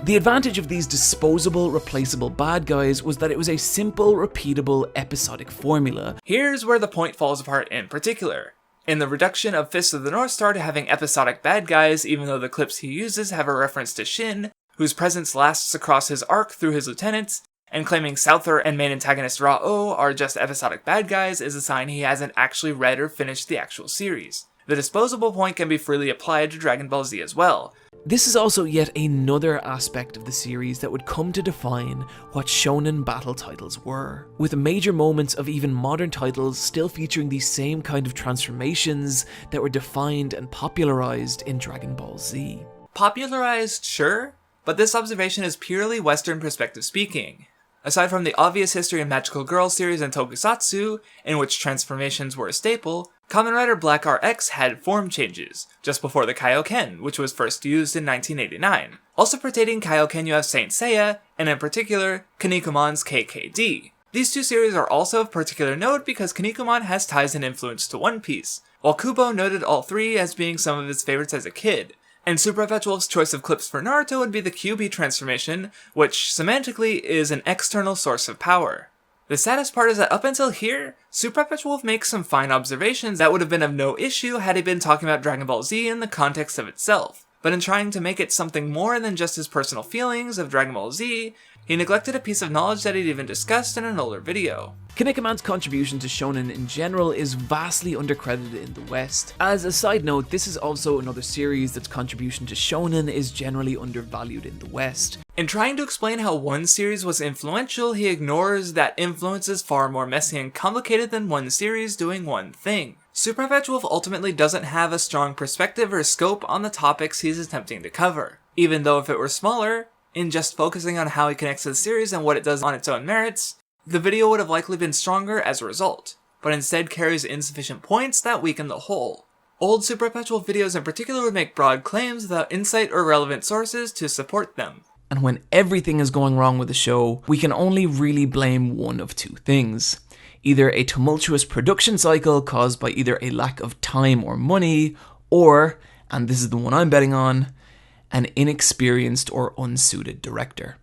The advantage of these disposable, replaceable bad guys was that it was a simple, repeatable, episodic formula. Here's where the point falls apart in particular. In the reduction of Fist of the North Star to having episodic bad guys, even though the clips he uses have a reference to Shin, whose presence lasts across his arc through his lieutenants, and claiming Souther and main antagonist Ra-Oh are just episodic bad guys is a sign he hasn't actually read or finished the actual series. The disposable point can be freely applied to Dragon Ball Z as well. This is also yet another aspect of the series that would come to define what shonen battle titles were, with major moments of even modern titles still featuring the same kind of transformations that were defined and popularized in Dragon Ball Z. Popularized, sure, but this observation is purely Western perspective speaking. Aside from the obvious history in Magical Girl series and Tokusatsu, in which transformations were a staple, Kamen Rider Black RX had form changes, just before the Kaioken, which was first used in 1989. Also pertaining Kaioken you have Saint Seiya, and in particular, Kinnikuman's KKD. These two series are also of particular note because Kinnikuman has ties and influence to One Piece, while Kubo noted all three as being some of his favorites as a kid. And Super Eyepatch Wolf's choice of clips for Naruto would be the QB transformation, which, semantically, is an external source of power. The saddest part is that up until here, Super Eyepatch Wolf makes some fine observations that would have been of no issue had he been talking about Dragon Ball Z in the context of itself. But in trying to make it something more than just his personal feelings of Dragon Ball Z, he neglected a piece of knowledge that he'd even discussed in an older video. Kinnikuman's contribution to shonen in general is vastly undercredited in the West. As a side note, this is also another series that's contribution to shonen is generally undervalued in the West. In trying to explain how one series was influential, he ignores that influence is far more messy and complicated than one series doing one thing. Super Eyepatch Wolf ultimately doesn't have a strong perspective or scope on the topics he's attempting to cover. Even though if it were smaller, in just focusing on how he connects to the series and what it does on its own merits, the video would have likely been stronger as a result, but instead carries insufficient points that weaken the whole. Old Super Eyepatch Wolf videos in particular would make broad claims without insight or relevant sources to support them. And when everything is going wrong with the show, we can only really blame one of two things. Either a tumultuous production cycle caused by either a lack of time or money, or, and this is the one I'm betting on, an inexperienced or unsuited director.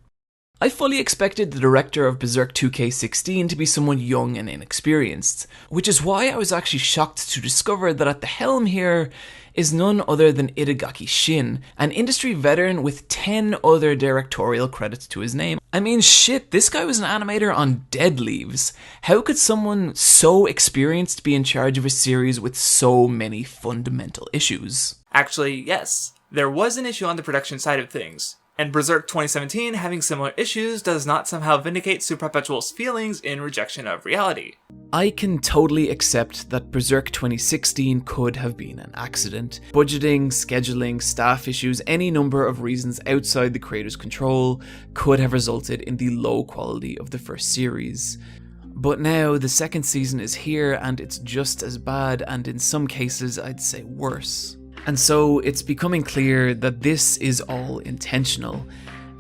I fully expected the director of Berserk 2K16 to be someone young and inexperienced, which is why I was actually shocked to discover that at the helm here is none other than Itagaki Shin, an industry veteran with 10 other directorial credits to his name. I mean shit, this guy was an animator on dead leaves. How could someone so experienced be in charge of a series with so many fundamental issues? Actually, yes. There was an issue on the production side of things, and Berserk 2017 having similar issues does not somehow vindicate Super Eyepatch Wolf's feelings in rejection of reality. I can totally accept that Berserk 2016 could have been an accident. Budgeting, scheduling, staff issues, any number of reasons outside the creator's control could have resulted in the low quality of the first series. But now the second season is here and it's just as bad, and in some cases I'd say worse. And so it's becoming clear that this is all intentional.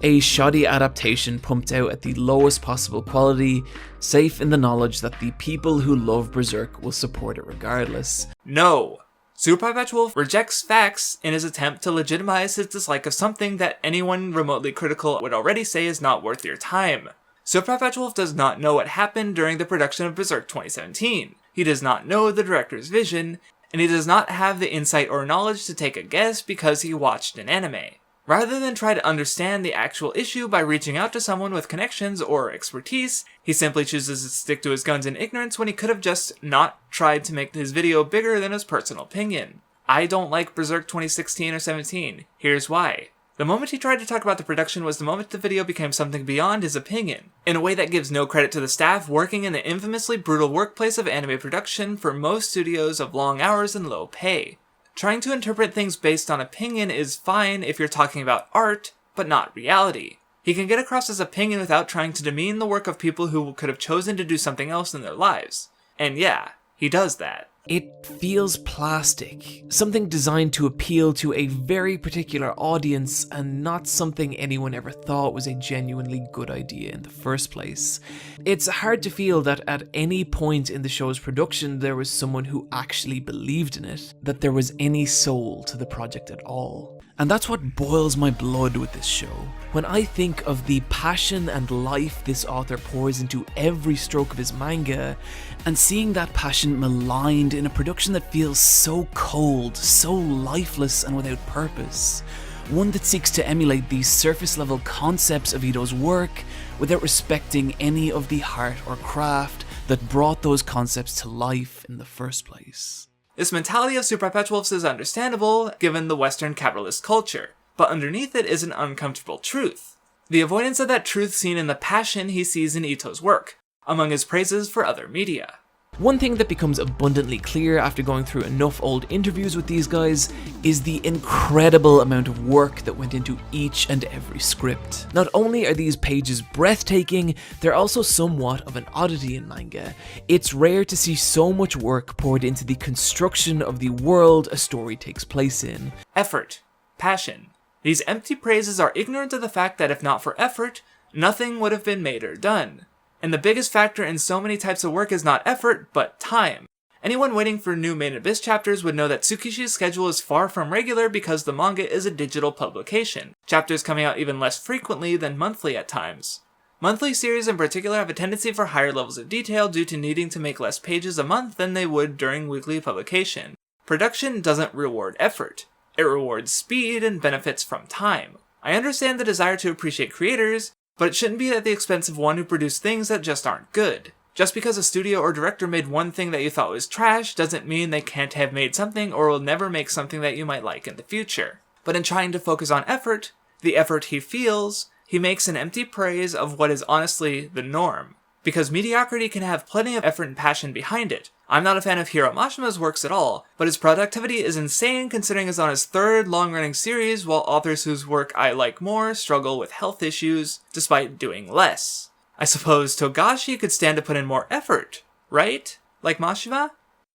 A shoddy adaptation pumped out at the lowest possible quality, safe in the knowledge that the people who love Berserk will support it regardless. No! Super Eyepatch Wolf rejects facts in his attempt to legitimize his dislike of something that anyone remotely critical would already say is not worth your time. Super Eyepatch Wolf does not know what happened during the production of Berserk 2017. He does not know the director's vision, and he does not have the insight or knowledge to take a guess because he watched an anime. Rather than try to understand the actual issue by reaching out to someone with connections or expertise, he simply chooses to stick to his guns in ignorance when he could have just not tried to make his video bigger than his personal opinion. I don't like Berserk 2016 or 17. Here's why. The moment he tried to talk about the production was the moment the video became something beyond his opinion, in a way that gives no credit to the staff working in the infamously brutal workplace of anime production for most studios of long hours and low pay. Trying to interpret things based on opinion is fine if you're talking about art, but not reality. He can get across his opinion without trying to demean the work of people who could have chosen to do something else in their lives. And yeah, he does that. It feels plastic, something designed to appeal to a very particular audience and not something anyone ever thought was a genuinely good idea in the first place. It's hard to feel that at any point in the show's production there was someone who actually believed in it, that there was any soul to the project at all. And that's what boils my blood with this show. When I think of the passion and life this author pours into every stroke of his manga, and seeing that passion maligned in a production that feels so cold, so lifeless and without purpose. One that seeks to emulate the surface level concepts of Ito's work without respecting any of the heart or craft that brought those concepts to life in the first place. This mentality of Super Eyepatch Wolves is understandable given the Western capitalist culture, but underneath it is an uncomfortable truth. The avoidance of that truth seen in the passion he sees in Ito's work, among his praises for other media. One thing that becomes abundantly clear after going through enough old interviews with these guys is the incredible amount of work that went into each and every script. Not only are these pages breathtaking, they're also somewhat of an oddity in manga. It's rare to see so much work poured into the construction of the world a story takes place in. Effort. Passion. These empty praises are ignorant of the fact that if not for effort, nothing would have been made or done. And the biggest factor in so many types of work is not effort, but time. Anyone waiting for new Main Abyss chapters would know that Tsukishi's schedule is far from regular because the manga is a digital publication, chapters coming out even less frequently than monthly at times. Monthly series in particular have a tendency for higher levels of detail due to needing to make less pages a month than they would during weekly publication. Production doesn't reward effort. It rewards speed and benefits from time. I understand the desire to appreciate creators, but it shouldn't be at the expense of one who produced things that just aren't good. Just because a studio or director made one thing that you thought was trash doesn't mean they can't have made something or will never make something that you might like in the future. But in trying to focus on effort, the effort he feels, he makes an empty praise of what is honestly the norm. Because mediocrity can have plenty of effort and passion behind it. I'm not a fan of Hiro Mashima's works at all, but his productivity is insane considering he's on his third long-running series, while authors whose work I like more struggle with health issues, despite doing less. I suppose Togashi could stand to put in more effort, right? Like Mashima?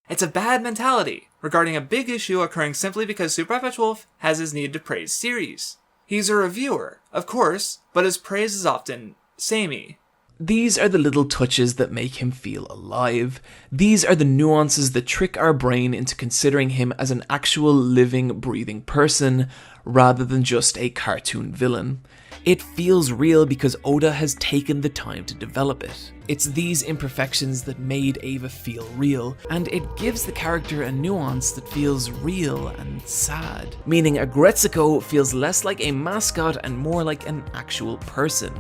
It's a bad mentality regarding a big issue occurring simply because Super Eyepatch Wolf has his need to praise series. He's a reviewer, of course, but his praise is often samey. These are the little touches that make him feel alive. These are the nuances that trick our brain into considering him as an actual living, breathing person, rather than just a cartoon villain. It feels real because Oda has taken the time to develop it. It's these imperfections that made Eva feel real, and it gives the character a nuance that feels real and sad. Meaning Agretsuko feels less like a mascot and more like an actual person.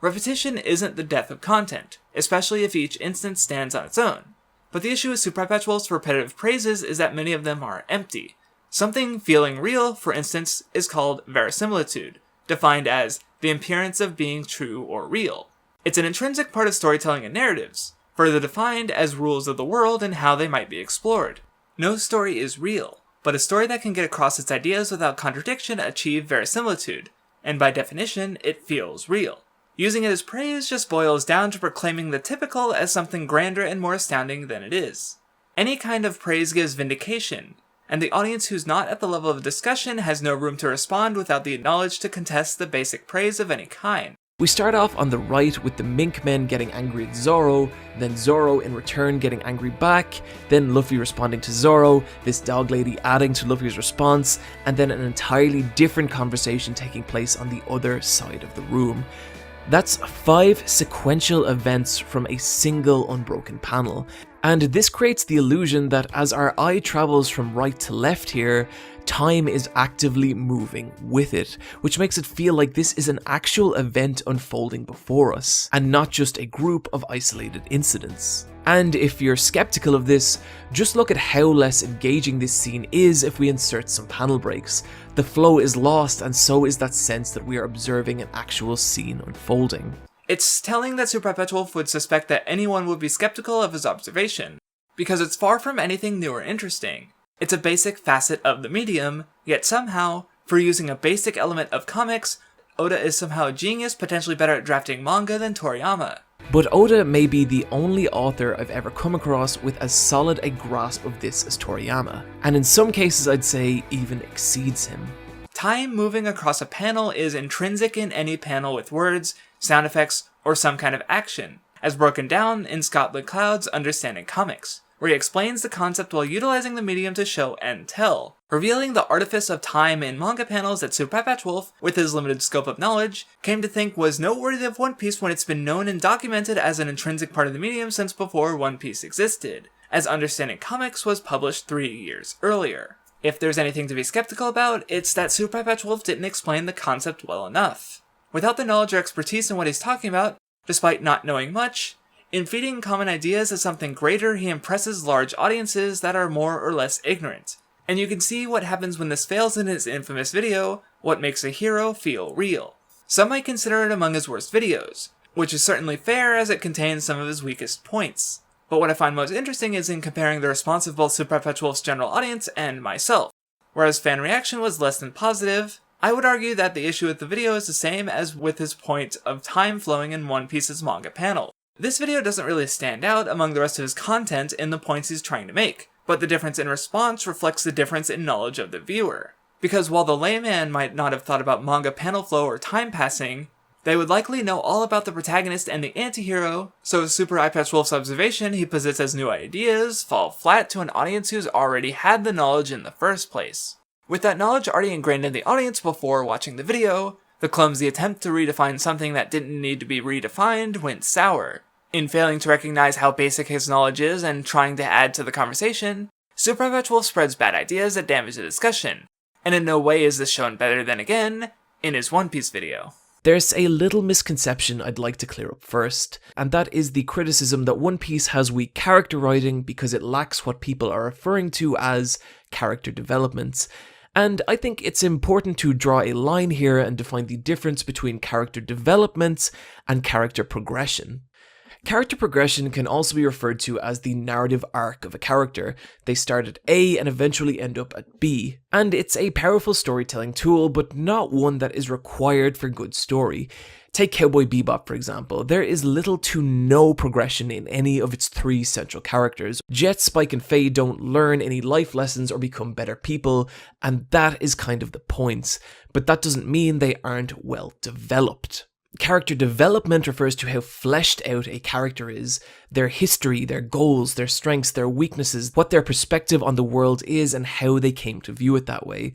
Repetition isn't the death of content, especially if each instance stands on its own. But the issue with Super Eyepatch Wolf's repetitive praises is that many of them are empty. Something feeling real, for instance, is called verisimilitude, defined as the appearance of being true or real. It's an intrinsic part of storytelling and narratives, further defined as rules of the world and how they might be explored. No story is real, but a story that can get across its ideas without contradiction achieves verisimilitude, and by definition, it feels real. Using it as praise just boils down to proclaiming the typical as something grander and more astounding than it is. Any kind of praise gives vindication, and the audience who's not at the level of discussion has no room to respond without the knowledge to contest the basic praise of any kind. We start off on the right with the mink men getting angry at Zoro, then Zoro in return getting angry back, then Luffy responding to Zoro, this dog lady adding to Luffy's response, and then an entirely different conversation taking place on the other side of the room. That's 5 sequential events from a single unbroken panel, and this creates the illusion that as our eye travels from right to left here, time is actively moving with it, which makes it feel like this is an actual event unfolding before us, and not just a group of isolated incidents. And if you're skeptical of this, just look at how less engaging this scene is if we insert some panel breaks. The flow is lost, and so is that sense that we are observing an actual scene unfolding. It's telling that Super Eyepatch Wolf would suspect that anyone would be skeptical of his observation, because it's far from anything new or interesting. It's a basic facet of the medium, yet somehow, for using a basic element of comics, Oda is somehow a genius, potentially better at drafting manga than Toriyama. But Oda may be the only author I've ever come across with as solid a grasp of this as Toriyama, and in some cases I'd say even exceeds him. Time moving across a panel is intrinsic in any panel with words, sound effects, or some kind of action, as broken down in Scott McCloud's Understanding Comics, where he explains the concept while utilizing the medium to show and tell, revealing the artifice of time in manga panels that Super Eyepatch Wolf, with his limited scope of knowledge, came to think was noteworthy of One Piece when it's been known and documented as an intrinsic part of the medium since before One Piece existed, as Understanding Comics was published 3 years earlier. If there's anything to be skeptical about, it's that Super Eyepatch Wolf didn't explain the concept well enough. Without the knowledge or expertise in what he's talking about, despite not knowing much, in feeding common ideas as something greater, he impresses large audiences that are more or less ignorant. And you can see what happens when this fails in his infamous video, What Makes a Hero Feel Real. Some might consider it among his worst videos, which is certainly fair as it contains some of his weakest points. But what I find most interesting is in comparing the response of both Super Eyepatch Wolf's general audience and myself. Whereas fan reaction was less than positive, I would argue that the issue with the video is the same as with his point of time flowing in One Piece's manga panel. This video doesn't really stand out among the rest of his content in the points he's trying to make, but the difference in response reflects the difference in knowledge of the viewer. Because while the layman might not have thought about manga panel flow or time passing, they would likely know all about the protagonist and the antihero, so Super Eyepatch Wolf's observation he posits as new ideas fall flat to an audience who's already had the knowledge in the first place. With that knowledge already ingrained in the audience before watching the video, the clumsy attempt to redefine something that didn't need to be redefined went sour. In failing to recognize how basic his knowledge is and trying to add to the conversation, Super Eyepatch Wolf spreads bad ideas that damage the discussion, and in no way is this shown better than again in his One Piece video. There's a little misconception I'd like to clear up first, and that is the criticism that One Piece has weak character writing because it lacks what people are referring to as character developments. And I think it's important to draw a line here and define the difference between character development and character progression. Character progression can also be referred to as the narrative arc of a character. They start at A and eventually end up at B. And it's a powerful storytelling tool, but not one that is required for good story. Take Cowboy Bebop, for example. There is little to no progression in any of its 3 central characters. Jet, Spike, and Faye don't learn any life lessons or become better people, and that is kind of the point. But that doesn't mean they aren't well developed. Character development refers to how fleshed out a character is, their history, their goals, their strengths, their weaknesses, what their perspective on the world is, and how they came to view it that way.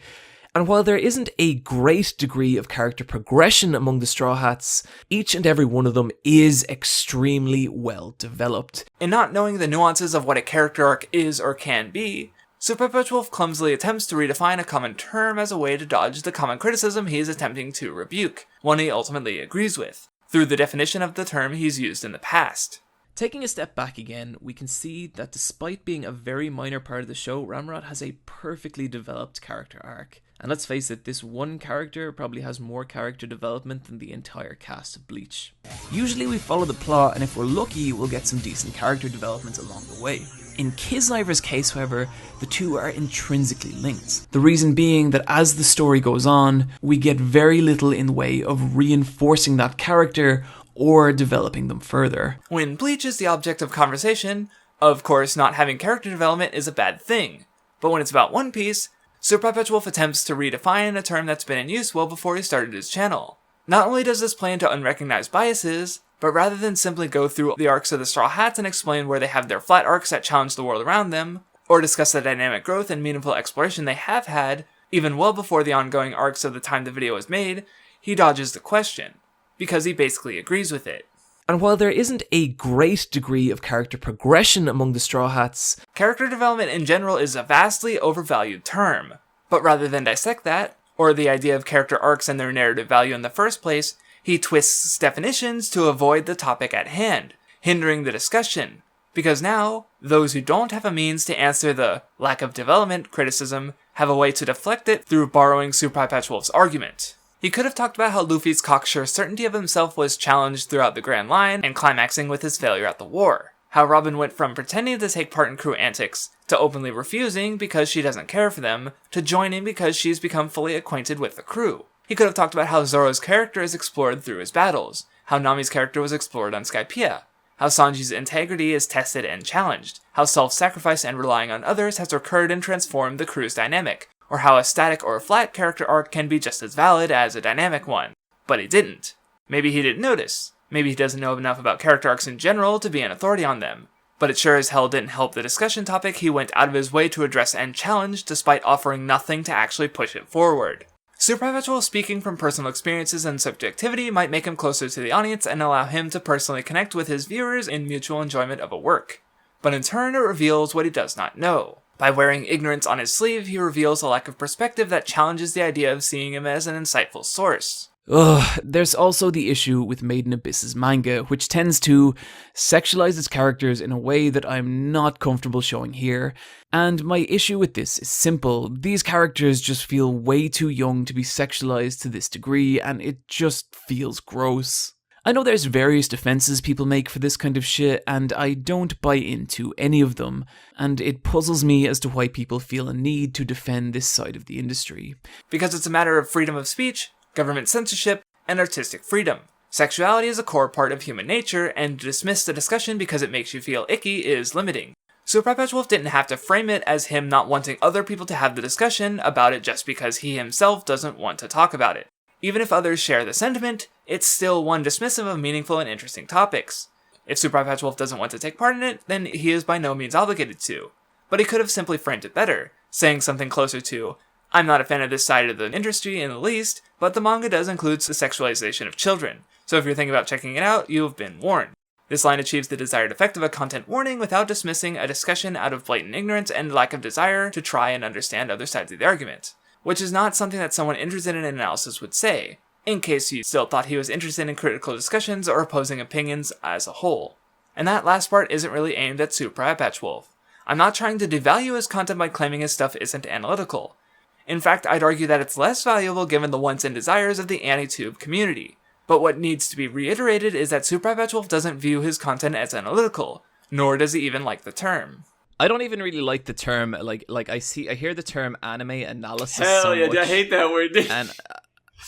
And while there isn't a great degree of character progression among the Straw Hats, each and every one of them is extremely well developed. In not knowing the nuances of what a character arc is or can be, Super Eyepatch Wolf clumsily attempts to redefine a common term as a way to dodge the common criticism he is attempting to rebuke, one he ultimately agrees with, through the definition of the term he's used in the past. Taking a step back again, we can see that despite being a very minor part of the show, Ramrod has a perfectly developed character arc. And let's face it, this one character probably has more character development than the entire cast of Bleach. Usually we follow the plot, and if we're lucky, we'll get some decent character development along the way. In Kisleiver's case, however, the two are intrinsically linked. The reason being that as the story goes on, we get very little in the way of reinforcing that character or developing them further. When Bleach is the object of conversation, of course not having character development is a bad thing. But when it's about One Piece, Super Eyepatch Wolf attempts to redefine a term that's been in use well before he started his channel. Not only does this play into unrecognized biases, but rather than simply go through the arcs of the Straw Hats and explain where they have their flat arcs that challenge the world around them, or discuss the dynamic growth and meaningful exploration they have had, even well before the ongoing arcs of the time the video was made, he dodges the question, because he basically agrees with it. And while there isn't a great degree of character progression among the Straw Hats, character development in general is a vastly overvalued term. But rather than dissect that, or the idea of character arcs and their narrative value in the first place, he twists definitions to avoid the topic at hand, hindering the discussion. Because now, those who don't have a means to answer the lack of development criticism have a way to deflect it through borrowing Super Eyepatch Wolf's argument. He could have talked about how Luffy's cocksure certainty of himself was challenged throughout the Grand Line and climaxing with his failure at the war. How Robin went from pretending to take part in crew antics, to openly refusing because she doesn't care for them, to joining because she's become fully acquainted with the crew. He could have talked about how Zoro's character is explored through his battles, how Nami's character was explored on Skypiea, how Sanji's integrity is tested and challenged, how self-sacrifice and relying on others has recurred and transformed the crew's dynamic, or how a static or a flat character arc can be just as valid as a dynamic one. But he didn't. Maybe he didn't notice. Maybe he doesn't know enough about character arcs in general to be an authority on them. But it sure as hell didn't help the discussion topic he went out of his way to address and challenge despite offering nothing to actually push it forward. Super Eyepatch Wolf speaking from personal experiences and subjectivity might make him closer to the audience and allow him to personally connect with his viewers in mutual enjoyment of a work. But in turn it reveals what he does not know. By wearing ignorance on his sleeve, he reveals a lack of perspective that challenges the idea of seeing him as an insightful source. There's also the issue with Made in Abyss's manga, which tends to sexualize its characters in a way that I'm not comfortable showing here. And my issue with this is simple. These characters just feel way too young to be sexualized to this degree, and it just feels gross. I know there's various defenses people make for this kind of shit, and I don't buy into any of them, and it puzzles me as to why people feel a need to defend this side of the industry. Because it's a matter of freedom of speech, government censorship, and artistic freedom. Sexuality is a core part of human nature, and to dismiss the discussion because it makes you feel icky is limiting. Super Eyepatch Wolf didn't have to frame it as him not wanting other people to have the discussion about it just because he himself doesn't want to talk about it. Even if others share the sentiment, it's still one dismissive of meaningful and interesting topics. If Super Eyepatch Wolf doesn't want to take part in it, then he is by no means obligated to. But he could have simply framed it better, saying something closer to, I'm not a fan of this side of the industry in the least, but the manga does include the sexualization of children, so if you're thinking about checking it out, you've been warned. This line achieves the desired effect of a content warning without dismissing a discussion out of blatant ignorance and lack of desire to try and understand other sides of the argument. Which is not something that someone interested in analysis would say, in case you still thought he was interested in critical discussions or opposing opinions as a whole. And that last part isn't really aimed at Super Eyepatch Wolf. I'm not trying to devalue his content by claiming his stuff isn't analytical. In fact, I'd argue that it's less valuable given the wants and desires of the AniTube community. But what needs to be reiterated is that Super Eyepatch Wolf doesn't view his content as analytical, nor does he even like the term. I don't even really like the term, I hear the term anime analysis Hell so yeah, much, I hate that word. and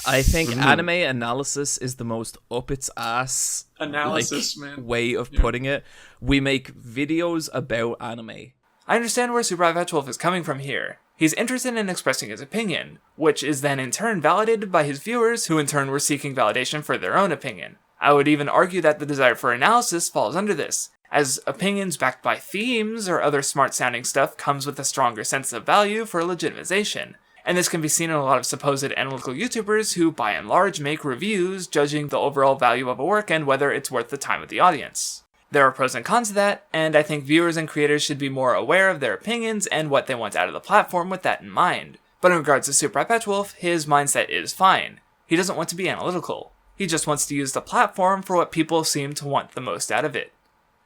I think anime analysis is the most up its ass analysis, man. way of putting it. We make videos about anime. I understand where Super Eyepatch Wolf is coming from here. He's interested in expressing his opinion, which is then in turn validated by his viewers, who in turn were seeking validation for their own opinion. I would even argue that the desire for analysis falls under this, as opinions backed by themes or other smart-sounding stuff comes with a stronger sense of value for legitimization. And this can be seen in a lot of supposed analytical YouTubers who, by and large, make reviews judging the overall value of a work and whether it's worth the time of the audience. There are pros and cons to that, and I think viewers and creators should be more aware of their opinions and what they want out of the platform with that in mind. But in regards to Super Eyepatch Wolf, his mindset is fine. He doesn't want to be analytical. He just wants to use the platform for what people seem to want the most out of it.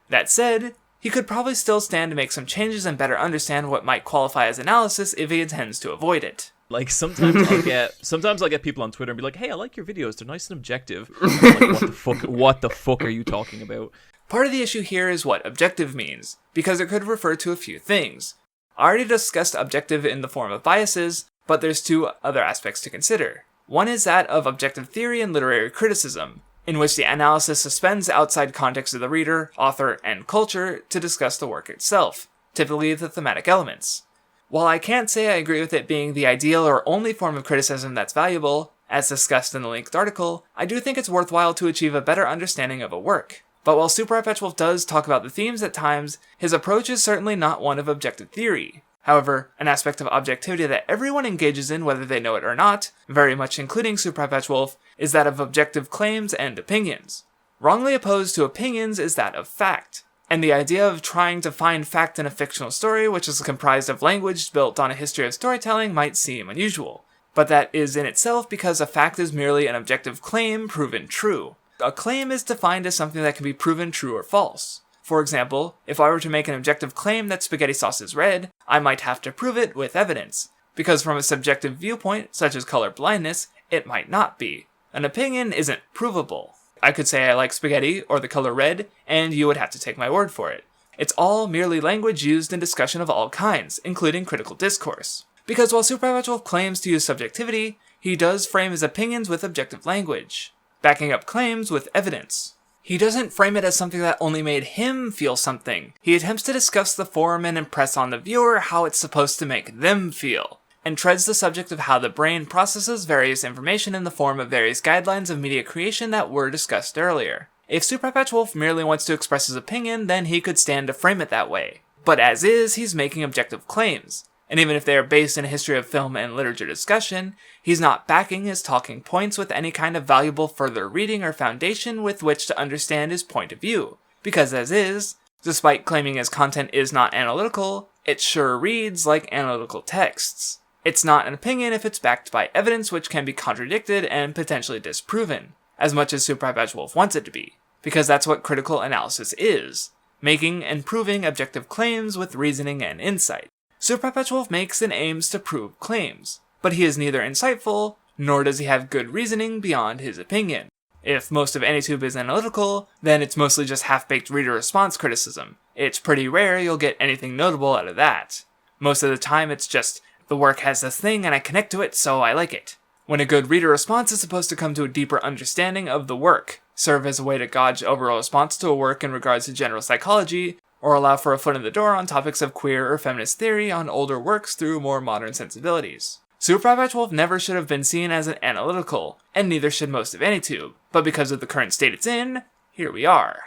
That said, he could probably still stand to make some changes and better understand what might qualify as analysis if he intends to avoid it. Like, sometimes I'll get people on Twitter and be like, hey, I like your videos, they're nice and objective. I'm like, what the fuck are you talking about? Part of the issue here is what objective means, because it could refer to a few things. I already discussed objective in the form of biases, but there's two other aspects to consider. One is that of objective theory and literary criticism, in which the analysis suspends outside context of the reader, author, and culture to discuss the work itself, typically the thematic elements. While I can't say I agree with it being the ideal or only form of criticism that's valuable, as discussed in the linked article, I do think it's worthwhile to achieve a better understanding of a work. But while Super Eyepatch Wolf does talk about the themes at times, his approach is certainly not one of objective theory. However, an aspect of objectivity that everyone engages in whether they know it or not, very much including Super Eyepatch Wolf, is that of objective claims and opinions. Wrongly opposed to opinions is that of fact. And the idea of trying to find fact in a fictional story which is comprised of language built on a history of storytelling might seem unusual. But that is in itself because a fact is merely an objective claim proven true. A claim is defined as something that can be proven true or false. For example, if I were to make an objective claim that spaghetti sauce is red, I might have to prove it with evidence. Because from a subjective viewpoint, such as color blindness, it might not be. An opinion isn't provable. I could say I like spaghetti or the color red, and you would have to take my word for it. It's all merely language used in discussion of all kinds, including critical discourse. Because while Super Eyepatch Wolf claims to use subjectivity, he does frame his opinions with objective language, backing up claims with evidence. He doesn't frame it as something that only made him feel something. He attempts to discuss the form and impress on the viewer how it's supposed to make them feel, and treads the subject of how the brain processes various information in the form of various guidelines of media creation that were discussed earlier. If Super Eyepatch Wolf merely wants to express his opinion, then he could stand to frame it that way. But as is, he's making objective claims. And even if they are based in a history of film and literature discussion, he's not backing his talking points with any kind of valuable further reading or foundation with which to understand his point of view. Because as is, despite claiming his content is not analytical, it sure reads like analytical texts. It's not an opinion if it's backed by evidence which can be contradicted and potentially disproven, as much as Super Eyepatch Wolf wants it to be, because that's what critical analysis is, making and proving objective claims with reasoning and insight. Super Eyepatch Wolf makes and aims to prove claims, but he is neither insightful, nor does he have good reasoning beyond his opinion. If most of AnyTube is analytical, then it's mostly just half-baked reader response criticism. It's pretty rare you'll get anything notable out of that. Most of the time it's just, the work has this thing and I connect to it, so I like it. When a good reader response is supposed to come to a deeper understanding of the work, serve as a way to gauge overall response to a work in regards to general psychology, or allow for a foot in the door on topics of queer or feminist theory on older works through more modern sensibilities. Super Eyepatch Wolf never should have been seen as an analytical, and neither should most of AnyTube, but because of the current state it's in, here we are.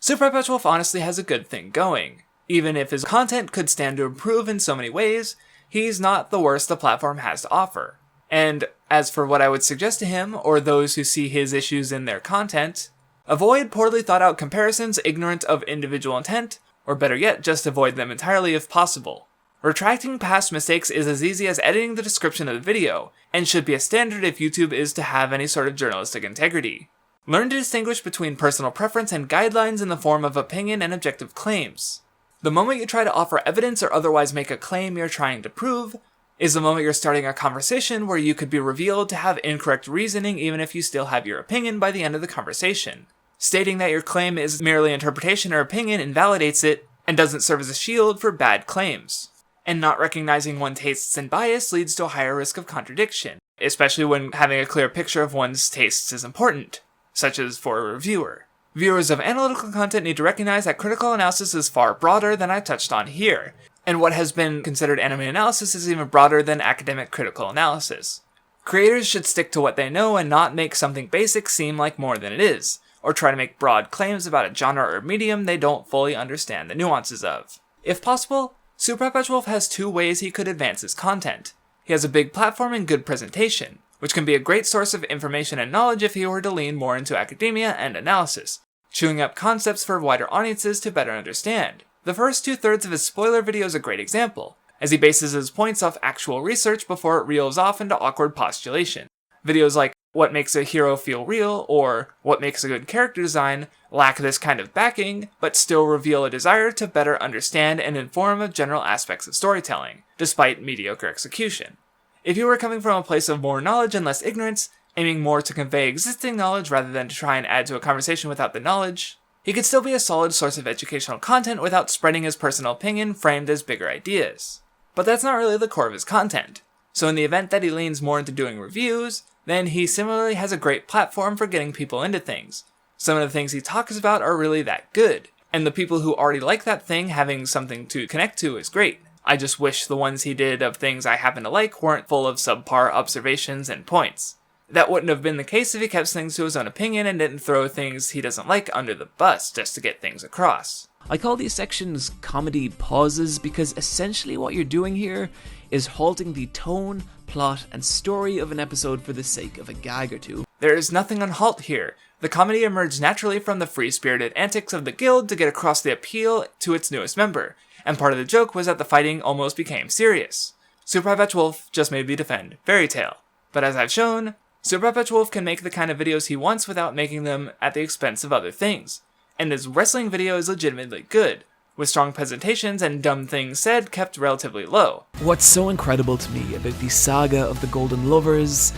Super Eyepatch Wolf honestly has a good thing going. Even if his content could stand to improve in so many ways, he's not the worst the platform has to offer. And as for what I would suggest to him, or those who see his issues in their content, avoid poorly thought out comparisons ignorant of individual intent, or better yet, just avoid them entirely if possible. Retracting past mistakes is as easy as editing the description of the video, and should be a standard if YouTube is to have any sort of journalistic integrity. Learn to distinguish between personal preference and guidelines in the form of opinion and objective claims. The moment you try to offer evidence or otherwise make a claim you're trying to prove, is the moment you're starting a conversation where you could be revealed to have incorrect reasoning even if you still have your opinion by the end of the conversation. Stating that your claim is merely interpretation or opinion invalidates it, and doesn't serve as a shield for bad claims. And not recognizing one's tastes and bias leads to a higher risk of contradiction, especially when having a clear picture of one's tastes is important, such as for a reviewer. Viewers of analytical content need to recognize that critical analysis is far broader than I touched on here, and what has been considered anime analysis is even broader than academic critical analysis. Creators should stick to what they know and not make something basic seem like more than it is, or try to make broad claims about a genre or medium they don't fully understand the nuances of. If possible, Super Eyepatch Wolf has two ways he could advance his content. He has a big platform and good presentation, which can be a great source of information and knowledge if he were to lean more into academia and analysis, chewing up concepts for wider audiences to better understand. The first 2/3 of his spoiler video is a great example, as he bases his points off actual research before it reels off into awkward postulation. Videos like What Makes a Hero Feel Real or What Makes a Good Character Design lack this kind of backing, but still reveal a desire to better understand and inform of general aspects of storytelling, despite mediocre execution. If you were coming from a place of more knowledge and less ignorance, aiming more to convey existing knowledge rather than to try and add to a conversation without the knowledge, he could still be a solid source of educational content without spreading his personal opinion framed as bigger ideas. But that's not really the core of his content. So in the event that he leans more into doing reviews, then he similarly has a great platform for getting people into things. Some of the things he talks about are really that good, and the people who already like that thing having something to connect to is great. I just wish the ones he did of things I happen to like weren't full of subpar observations and points. That wouldn't have been the case if he kept things to his own opinion and didn't throw things he doesn't like under the bus just to get things across. I call these sections comedy pauses because essentially what you're doing here is halting the tone, plot, and story of an episode for the sake of a gag or two. There is nothing on halt here. The comedy emerged naturally from the free-spirited antics of the guild to get across the appeal to its newest member, and part of the joke was that the fighting almost became serious. Super Eyepatch Wolf just made me defend Fairy Tail. But as I've shown, Super Eyepatch Wolf can make the kind of videos he wants without making them at the expense of other things. And his wrestling video is legitimately good, with strong presentations and dumb things said kept relatively low. What's so incredible to me about the saga of the Golden Lovers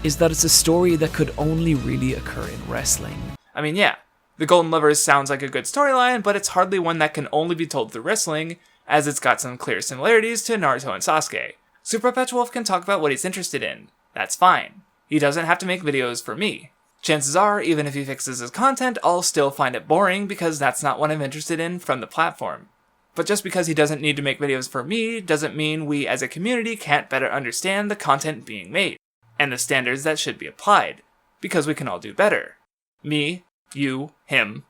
is that it's a story that could only really occur in wrestling. I mean, yeah, the Golden Lovers sounds like a good storyline, but it's hardly one that can only be told through wrestling, as it's got some clear similarities to Naruto and Sasuke. Super Eyepatch Wolf can talk about what he's interested in. That's fine. He doesn't have to make videos for me. Chances are, even if he fixes his content, I'll still find it boring because that's not what I'm interested in from the platform. But just because he doesn't need to make videos for me doesn't mean we as a community can't better understand the content being made, and the standards that should be applied, because we can all do better. Me, you, him,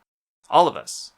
all of us.